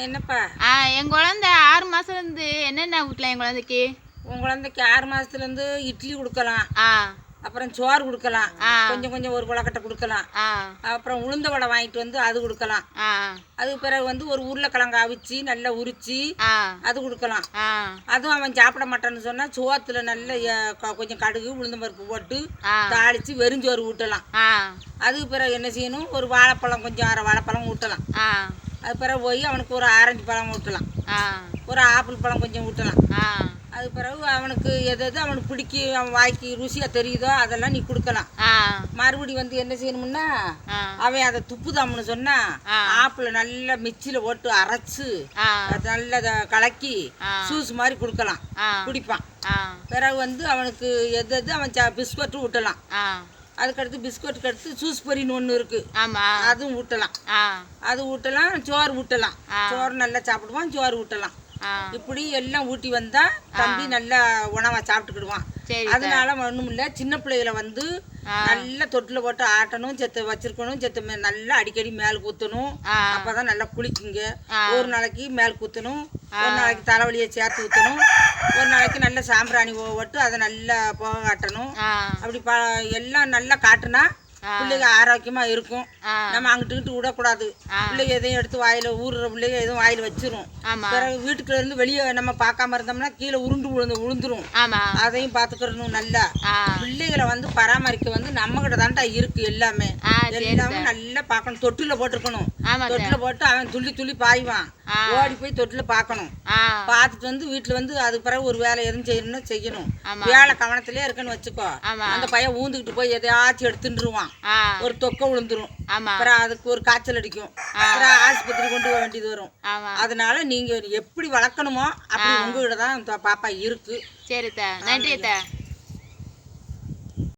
என்னப்பா? என் குழந்தை 6 மாசம் இருந்து என்னென்ன ஊட்டலாம் என் குழந்தைக்கு? உன் குழந்தைக்கு 6 மாசத்துலேருந்து இட்லி கொடுக்கலாம், ஆ அப்புறம் சோறு கொடுக்கலாம், ஆ கொஞ்சம் கொஞ்சம் ஒரு கொலக்கட்டை கொடுக்கலாம், ஆ அப்புறம் உளுந்த வடை வாங்கிட்டு வந்து அது கொடுக்கலாம். ஆ அதுக்கு பிறகு வந்து ஒரு உருளைக்கிழங்கு அவிச்சு நல்லா உரிச்சு ஆ அது கொடுக்கலாம். ஆ அதுவும் அவன் சாப்பிட மாட்டான்னு சொன்னால் சோத்துல நல்ல கொஞ்சம் கடுகு உளுந்த பருப்பு போட்டு ஆ தாளித்து வெறிஞ்சோறு ஊட்டலாம். ஆ அதுக்கு பிறகு என்ன செய்யணும், ஒரு வாழைப்பழம் கொஞ்சம் அரை வாழைப்பழம் ஊட்டலாம். ஆ அது பிறகு போய் அவனுக்கு ஒரு ஆரஞ்சு பழம் ஊட்டலாம், ஆ ஒரு ஆப்பிள் பழம் கொஞ்சம் ஊட்டலாம். ஆ அது பிறகு அவனுக்கு எது எது அவனுக்கு பிடிக்கும், அவன் வாய்க்கு ருசியாக தெரியுதோ அதெல்லாம் நீ கொடுக்கலாம். ஆ மறுபடி வந்து என்ன செய்யணும்னா, ஆ அவன் அதை துப்புதாம்னு சொன்னால் ஆ ஆப்பிளை நல்லா மிக்சியில் போட்டு அரைச்சு ஆ அதை நல்லா கலக்கி ஆ ஜூஸ் மாதிரி கொடுக்கலாம், ஆ குடிப்பான். ஆ பிறகு வந்து அவனுக்கு எது எது அவன் பிஸ்கட்டும் ஊட்டலாம். ஆ அதுக்கடுத்து பிஸ்கட்டுக்கு அடுத்து ஜூஸ் பொரின்னு ஒன்று இருக்குது, ஆமா அதுவும் ஊட்டலாம். ஆ அது ஊட்டலாம், சோறு ஊட்டலாம். ஆ. சோறு நல்லா சாப்பிடுவான், சோறு ஊட்டலாம். ஆ இப்படி எல்லாம் ஊட்டி வந்தா தம்பி நல்லா உணவை சாப்பிட்டுக்கிடுவான். சரி அதனால ஒன்றும் இல்லை, சின்ன பிள்ளைகளை வந்து ஆ. நல்லா தொட்டில் போட்டு ஆட்டணும், செத்து வச்சிருக்கணும், செத்து நல்லா அடிக்கடி மேல் குத்தணும். ஆ. அப்பதான் நல்லா குளிக்குங்க. ஆ. ஒரு நாளைக்கு மேல் குத்தணும், ஒரு நாளைக்கு தலைவலியை சேர்த்து ஊற்றணும், ஒரு நாளைக்கு நல்ல சாம்பிராணி போட்டு அதை நல்லா போக காட்டணும். ஆ அப்படி எல்லாம் நல்லா காட்டுனா பிள்ளைங்க ஆரோக்கியமா இருக்கும். ஆ நம்ம அங்கிட்டு விடக்கூடாது. பிள்ளைங்க எதையும் எடுத்து வாயில ஊறுற பிள்ளைங்க எதுவும் வாயில வச்சிரும். ஆமா பிறகு வீட்டுக்குள்ள இருந்து வெளியே நம்ம பார்க்காம இருந்தோம்னா கீழே உருண்டு விழுந்துரும். ஆமா அதையும் பார்த்துக்கிறணும். நல்லா ஆ பிள்ளைகளை வந்து பராமரிக்க வந்து நம்ம கிட்ட தான்டா இருக்கு எல்லாமே. ஆ சரி எல்லாமே நல்லா பார்க்கணும். தொட்டில போட்டுருக்கணும். ஆமா தொட்டில போட்டு அவன் துள்ளி துள்ளி பாய்வான். ஆ. ஓடி போய் தொட்டில பார்க்கணும். ஆ பார்த்துட்டு வந்து வீட்டுல வந்து அது பிறகு ஒரு வேலை எதுவும் செய்யணும்னா செய்யணும். ஆமா. வேலை கவனத்திலே இருக்குன்னு வச்சுக்கோ. ஆமா. அந்த பையன் ஊந்துக்கிட்டு போய் எதையாச்சும் எடுத்துருவான், ஆ ஒரு தொக்கை விழுந்துரும். ஆமா அப்புறம் அதுக்கு ஒரு காய்ச்சல் அடிக்கும், அப்புறம் ஆஸ்பத்திரி கொண்டு போக வேண்டியது வரும். ஆமா அதனால நீங்க எப்படி வளர்க்கணுமோ அப்படி உங்ககிட்ட தான் பாப்பா இருக்கு. சரி நன்றி